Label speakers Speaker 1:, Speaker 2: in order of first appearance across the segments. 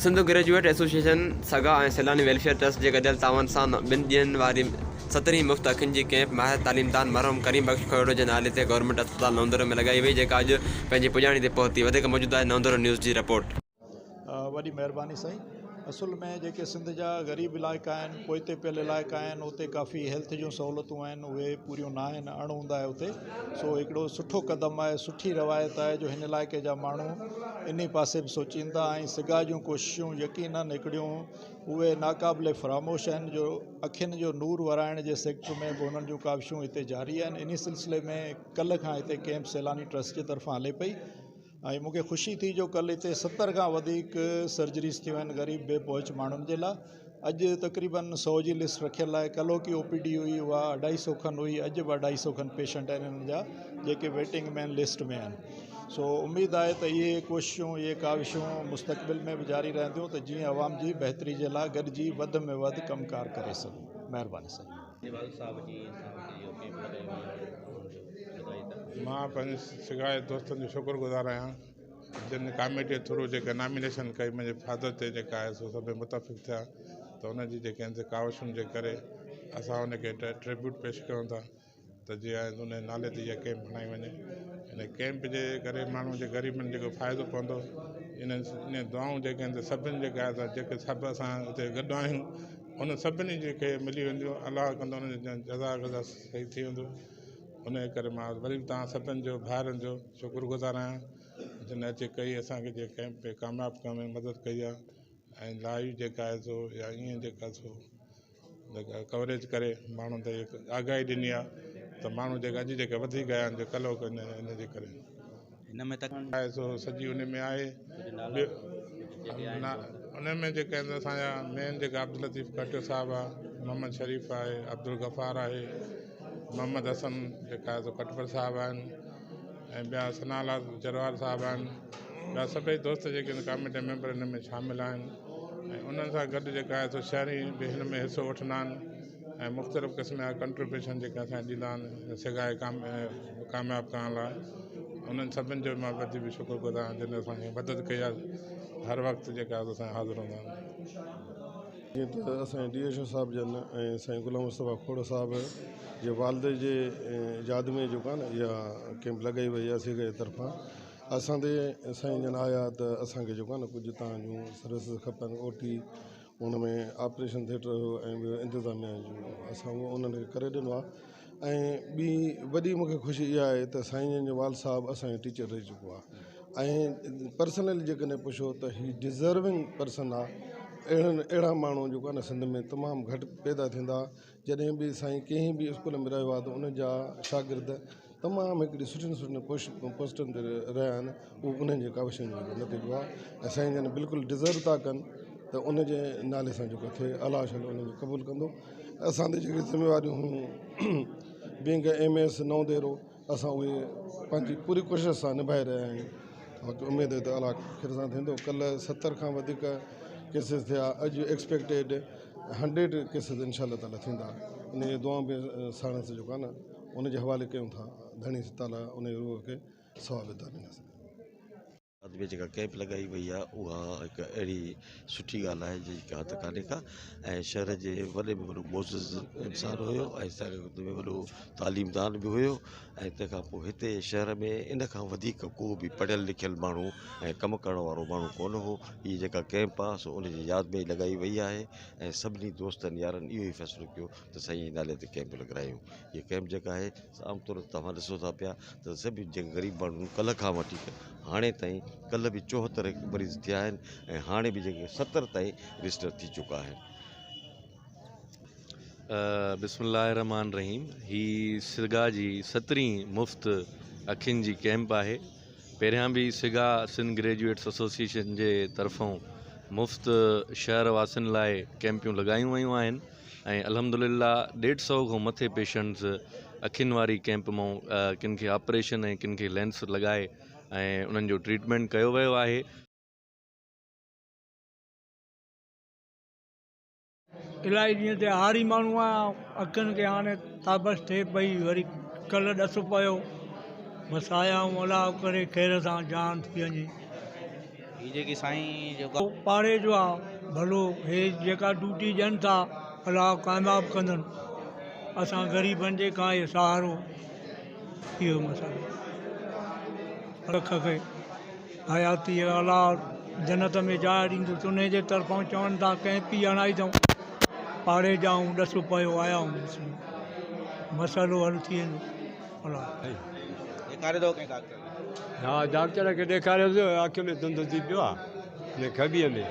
Speaker 1: Sindh graduate association सगा ऐं सैलानी वेलफेयर ट्रस्ट के गॾियल तावन सां 2 ॾींहनि वारी 17वीं मुफ़्त अखियुनि जी कैंप माहिर तालीमदान मरहूम करीम बख्श खोड़ो जे नाले ते गवर्नमेंट अस्पताल नवंदुर में लगाई वई, जेका अॼु पंहिंजी पुॼाणी ते पहुती। वधीक मौजूदु आहे नवंदुर न्यूज़ जी रिपोर्ट।
Speaker 2: वॾी महिरबानी साईं। असुल में जेके सिंध जा ग़रीब इलाइक़ा आहिनि, पोइते पियल इलाइक़ा आहिनि, उते काफ़ी हेल्थ जूं सहूलियतूं आहिनि, उहे पूरियूं न आहिनि, अण हूंदा आहे उते। सो हिकिड़ो सुठो क़दम आहे, सुठी रवायत आहे जो हिन इलाइक़े जा माण्हू इन पासे बि सोचींदा ऐं सिगा जूं कोशिशूं यकीनन हिकिड़ियूं उहे नाक़ाबिले फ़रामोश आहिनि जो अखियुनि जो नूर वराइण जे सेक्टर में बि उन्हनि जूं काविशूं हिते जारी आहिनि। इन सिलसिले में कल्ह खां हिते कैंप सैलानी ट्रस्ट जे तरफ़ां हले पई ऐं मूंखे ख़ुशी थी जो कल्ह हिते 70 खां वधीक सर्जरीज़ थियूं आहिनि ग़रीब बेपहुच माण्हुनि जे लाइ। अॼु तक़रीबन 100 जी लिस्ट रखियल आहे। कल्ह की OPD हुई उहा 250 खनि हुई, अॼु बि 250 खनि पेशेंट आहिनि हिननि जा जेके वेटिंग में लिस्ट में आहिनि। सो उमेद आहे त इहे कोशिशूं, इहे काविशूं मुस्तक़बिल में बि जारी रहंदियूं त जीअं आवाम जी बहितरी जे लाइ गॾिजी वधि में वधि कमकार करे सघूं। महिरबानी साईं।
Speaker 3: मां पंहिंजे सिगाए दोस्तनि जो शुक्रगुज़ार आहियां जिन कमेटी जे थ्रू जेके नॉमिनेशन कई मुंहिंजे फादर ते जेका आहे सो सभई मुतफ़िक़ थिया त उनजी जेके आहिनि काविशुनि जे करे असां उनखे ट्रिब्यूट पेश कयूं था त जीअं उन नाले ते इहा कैंप हणाई वञे। इन कैंप जे करे माण्हू जे ग़रीबनि जेको फ़ाइदो पवंदो, इन दुआऊं जेके आहिनि सभिनि जेके आहे जेके सभु असां हिते गॾु आहियूं उन सभिनी जेके मिली वेंदियूं, अलाह कंदो उनजो जज़ा गज़ा सही थी वेंदो। उन करे मां वरी तव्हां सभिनि जो भाउरनि जो शुक्रगुज़ार आहियां जिन अची कई असांखे जे कैंप में कामयाबु करण में मदद कई आहे ऐं लाइव जेका आहे सो या ईअं जेका सो कवरेज करे माण्हुनि ते आगाही ॾिनी आहे त माण्हू जेके अॼु जेके वधीक आया आहिनि जो कल्ह इन जे करे
Speaker 4: हिन में तक
Speaker 3: आहे सो सॼी उन में आहे। उन में जेके आहिनि असांजा मेन जेका अब्दुल लतीफ़ खटियो साहिबु आहे, मोहम्मद शरीफ़ आहे, अब्दुल गफ़ार आहे, मोहम्मद हसन जेका आहे सो खटपर साहिबु आहिनि ऐं ॿिया सनालाल जरवार साहिबु आहिनि। ॿिया सभई दोस्त जेके आहिनि कमेटी मेंबर हिन में शामिलु आहिनि ऐं उन्हनि सां गॾु जेका आहे सो शहरी बि हिन में हिसो वठंदा आहिनि ऐं मुख़्तलिफ़ क़िस्म जा कंट्रीब्यूशन जेके असांखे ॾींदा आहिनि सिगाए कामयाबु करण लाइ। उन्हनि सभिनि जो मां वधीक बि शुक्रगुज़ार आहियां जिन असांखे मदद कई आहे। हर वक़्तु जेका आहे असां हाज़िर हूंदा आहियूं।
Speaker 5: जीअं त असांजे DSO साहिब जन ऐं साईं गुलाम मुस्तफ़ा खोड़ साहिब जे वालिद जे यादि में जेको आहे न इहा कैंप लॻाई वई आहे सिगाए तरफ़ां। असां ते साईं जन आया त असांखे जेको आहे न कुझु तव्हांजूं सर्विसिस खपनि, OT उन में ऑपरेशन थिएटर ऐं ॿियो इंतिज़ामिया जूं असां उहो उन्हनि खे करे ॾिनो आहे। ऐं ॿी वॾी मूंखे ख़ुशी इहा आहे त साईं जन जो वाल साहिबु असांजो टीचर रही चुको आहे ऐं पर्सनली जेकॾहिं पुछो त ही डिज़र्विंग पर्सन आहे। अहिड़ा माण्हू जेको आहे न सिंध में तमामु घटि पैदा थींदा। जॾहिं बि साईं कंहिं बि स्कूल में रहियो आहे त उनजा शागिर्द तमामु हिकिड़ी सुठियुनि पोस्टनि ते रहिया आहिनि, उहो उन्हनि जे काविशुनि जो नतीजो आहे ऐं साईं जन बिल्कुलु डिज़र्व था कनि त उनजे नाले सां जेको थिए अलाह शल उनखे क़बूलु कंदो। असांजी जेके ज़िम्मेवारियूं हुयूं बींग MS नवदेरो असां उहे पंहिंजी पूरी कोशिशि सां निभाए रहिया आहियूं। बाक़ी उमेदु आहे त अलाह ख़ैर सां थींदो। कल्ह 70 खां वधीक केसिस थिया, अॼु एक्सपेक्टेड 100 केसिस इनशाअल्लाह ताला थींदा। इन जी दुआऊं बि साण सां जेको आहे न उनजे हवाले कयूं था। धणी ताला उन रूह खे सवाब अदा ॾींदासीं।
Speaker 4: में जेका कैंप लॻाई वई आहे उहा हिकु अहिड़ी सुठी ॻाल्हि आहे जेका त कान्हे का ऐं शहर जे वॾे में वॾो मोज़िज़ इंसानु हुयो ऐं साॻियो में वॾो तालीमदान बि हुयो ऐं तंहिंखां पोइ हिते शहर में इन खां वधीक को बि पढ़ियल लिखियल माण्हू ऐं कमु करण वारो माण्हू कोन हो। हीअ जेका कैंप आहे सो उनजी यादि में लॻाई वई आहे ऐं सभिनी दोस्तनि यारनि इहो ई फ़ैसिलो कयो त सही नाले ते कैंप लॻारायूं। हीअ कैंप जेका आहे आमतौर ते तव्हां ॾिसो था पिया त सभई जेके ग़रीब माण्हू कल्ह खां वठी हाणे ताईं, कल्ह बि 74 मरीज़ थिया आहिनि ऐं हाणे बि जेके 70 ताईं रजिस्टर थी चुका आहिनि।
Speaker 6: बिस्मिल्लाहिर्रहमानिर्रहीम। ही सिगा जी 17वीं मुफ़्त अखियुनि जी कैंप आहे। पहिरियां बि सिगा सिंध ग्रेजुएट्स एसोसिएशन जे तरफ़ों मुफ़्त शहर वासियुनि लाइ कैंपियूं लॻायूं वयूं आहिनि ऐं अल्हम्दुलिल्लाह 150 खां मथे पेशेंट्स अखियुनि वारी कैंप मां किन खे ऑपरेशन ऐं किन खे लेंस लॻाए ऐं उन्हनि जो ट्रीटमेंट कयो वियो आहे।
Speaker 7: इलाही ॾींहं ते हारी माण्हू आहे, अखियुनि खे हाणे ताबस थिए पई, वरी कल्ह ॾस पियो, बसि आया ऐं अलाह करे खैर सां जान थी वञे।
Speaker 8: हीअ जेकी साईं जेको
Speaker 7: पाड़े जो आहे भलो हे जेका ड्यूटी ॾियनि था अलाह कामयाबु कंदनि असां ग़रीबनि जे का इहो सहारो इहो मसइलो रख खे हयाती अलाह जन्नत में जाइ ॾींदुसि उन जे तरफ़ां चवनि था कंहिं पी हणाई अथऊं पाड़े जाऊं ॾसु पियो आया आहियूं मसइलो हल थी वेंदो अलाह
Speaker 8: ॾेखारे थो कंहिं डॉक्टर
Speaker 9: हा डॉक्टर खे ॾेखारियोसीं अखि में धुंध थी पियो आहे ने खॿीअ में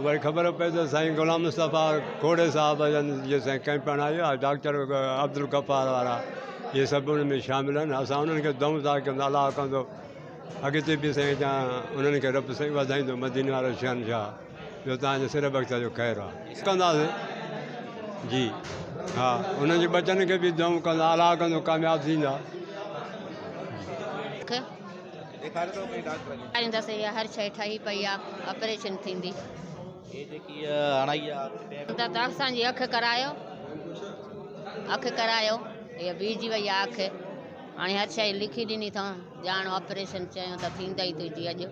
Speaker 9: वरी ख़बर पए त साईं गुलाम मुस्तफ़ा खोड़े साहिब जन जीअं साईं कैंप हणायो आहे डॉक्टर अब्दुल गफ़ार वारा इहे सभु उन में शामिल आहिनि असां उन्हनि खे दऊं था की अलाह कंदो अॻिते बि साईं उन्हनि खे रब साईं वधाईंदो मदीने वारो शहनशाह ॿियो तव्हांजे सिर बख़्त जो ख़ैरु आहे कंदासीं जी हा उन्हनि जे बचन खे बि दऊं कंदा अलाह कंदो कामयाबु थींदा
Speaker 8: ॾेखारे थो कंहिं डॉक्टर
Speaker 10: ठाहींदासीं हर शइ ठही पई आहे ऑपरेशन थींदी
Speaker 8: हीअ जेकी हणाई आहे
Speaker 10: त असांजी अखि करायो इहा बीजी वई आहे अखि हाणे हर शइ लिखी ॾिनी अथऊं ॼाण ऑपरेशन चयूं त थींदा ई तुंहिंजी अॼु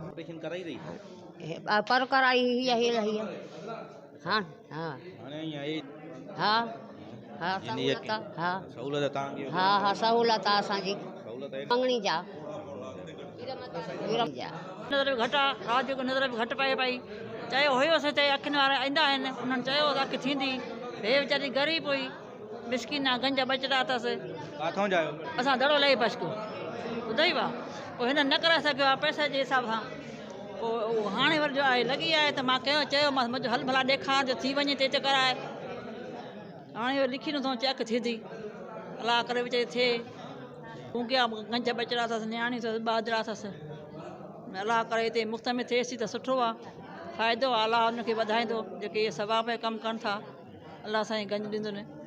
Speaker 8: ऑपरेशन कराई अथई
Speaker 10: पर कराई हीअ हा हा
Speaker 8: हाणे ईअं
Speaker 10: हा हा सहूलियत हा
Speaker 8: सहूलियत तव्हांखे
Speaker 10: हा हा सहूलियत आहे असांजी
Speaker 8: सहूलियत
Speaker 10: मंगणी जा
Speaker 11: नज़र बि घटि आहे राति जो नज़र बि घटि पए पई चयो हुयोसीं हिते अखियुनि वारा ईंदा आहिनि उन्हनि चयो अखि थींदी हे वीचारी ग़रीब हुई मिसकिन आहे गंज बचड़ा अथसि
Speaker 8: किथां जा आहियो
Speaker 11: असां दड़ो लही पछको ॿुधाई वा पोइ हिन न करे सघियो आहे पैसे जे हिसाब सां पोइ हाणे वरी जो आहे लॻी आहे त मां चयोमांसि मुंहिंजो हल भला ॾेखार जो थी वञे ते कराए हाणे इहो लिखी नथो अचे अखि थींदी अलाह करे वीचारी थिए ऊंघिया गंज बचड़ा अथसि नियाणी अथसि ॿाजरा अथसि अलाह करे हिते मुफ़्त में थिएसि त सुठो आहे फ़ाइदो आहे अलाह हुनखे वधाईंदो जेके इहे सवाब जा कमु कनि था अलाह साईं गंज ॾींदो न